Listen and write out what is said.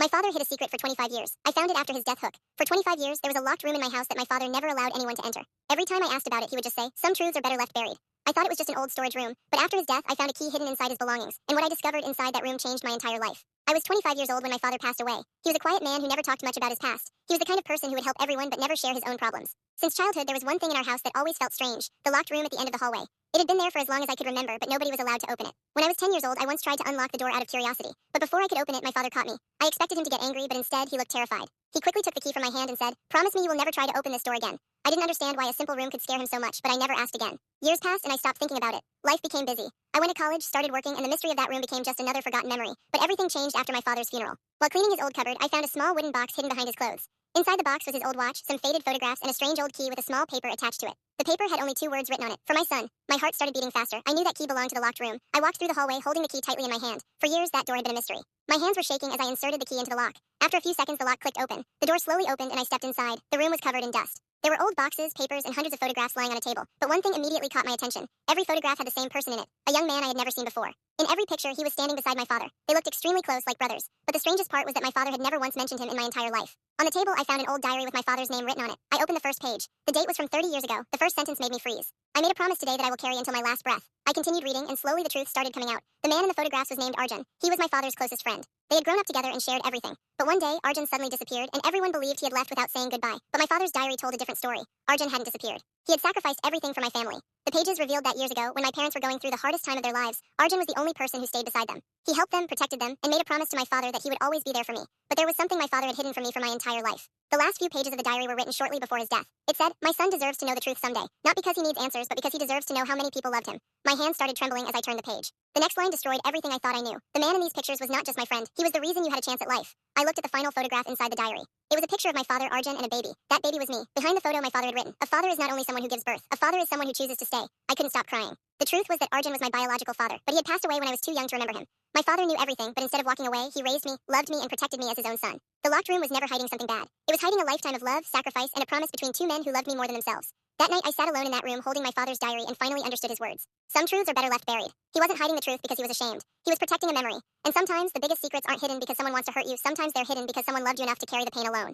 My father hid a secret for 25 years. I found it after his death hook. For 25 years, there was a locked room in my house that my father never allowed anyone to enter. Every time I asked about it, he would just say, "Some truths are better left buried." I thought it was just an old storage room, but after his death, I found a key hidden inside his belongings, and what I discovered inside that room changed my entire life. I was 25 years old when my father passed away. He was a quiet man who never talked much about his past. He was the kind of person who would help everyone but never share his own problems. Since childhood, there was one thing in our house that always felt strange: the locked room at the end of the hallway. It had been there for as long as I could remember, but nobody was allowed to open it. When I was 10 years old, I once tried to unlock the door out of curiosity, but before I could open it, my father caught me. I expected him to get angry, but instead, he looked terrified. He quickly took the key from my hand and said, "Promise me you will never try to open this door again." I didn't understand why a simple room could scare him so much, but I never asked again. Years passed and I stopped thinking about it. Life became busy. I went to college, started working, and the mystery of that room became just another forgotten memory. But everything changed after my father's funeral. While cleaning his old cupboard, I found a small wooden box hidden behind his clothes. Inside the box was his old watch, some faded photographs, and a strange old key with a small paper attached to it. The paper had only 2 words written on it: "For my son." My heart started beating faster. I knew that key belonged to the locked room. I walked through the hallway, holding the key tightly in my hand. For years, that door had been a mystery. My hands were shaking as I inserted the key into the lock. After a few seconds, the lock clicked open. The door slowly opened and I stepped inside. The room was covered in dust. There were old boxes, papers, and hundreds of photographs lying on a table. But one thing immediately caught my attention. Every photograph had the same person in it, a young man I had never seen before. In every picture, he was standing beside my father. They looked extremely close, like brothers. But the strangest part was that my father had never once mentioned him in my entire life. On the table, I found an old diary with my father's name written on it. I opened the first page. The date was from 30 years ago. The first sentence made me freeze. "I made a promise today that I will carry until my last breath." I continued reading, and slowly the truth started coming out. The man in the photographs was named Arjun. He was my father's closest friend. They had grown up together and shared everything. But one day, Arjun suddenly disappeared, and everyone believed he had left without saying goodbye. But my father's diary told a different story. Arjun hadn't disappeared. He had sacrificed everything for my family. The pages revealed that years ago, when my parents were going through the hardest time of their lives, Arjun was the only person who stayed beside them. He helped them, protected them, and made a promise to my father that he would always be there for me. But there was something my father had hidden from me for my entire life. The last few pages of the diary were written shortly before his death. It said, "My son deserves to know the truth someday. Not because he needs answers, but because he deserves to know how many people loved him." My hands started trembling as I turned the page. The next line destroyed everything I thought I knew. The man in these pictures was not just my friend. He was the reason you had a chance at life. I looked at the final photograph inside the diary. It was a picture of my father, Arjun, and a baby. That baby was me. Behind the photo, my father had written, "A father is not only someone who gives birth. A father is someone who chooses to stay." I couldn't stop crying. The truth was that Arjun was my biological father, but he had passed away when I was too young to remember him. My father knew everything, but instead of walking away, he raised me, loved me, and protected me as his own son. The locked room was never hiding something bad. It was hiding a lifetime of love, sacrifice, and a promise between 2 men who loved me more than themselves. That night, I sat alone in that room holding my father's diary and finally understood his words. Some truths are better left buried. He wasn't hiding the truth because he was ashamed. He was protecting a memory. And sometimes the biggest secrets aren't hidden because someone wants to hurt you. Sometimes they're hidden because someone loved you enough to carry the pain alone.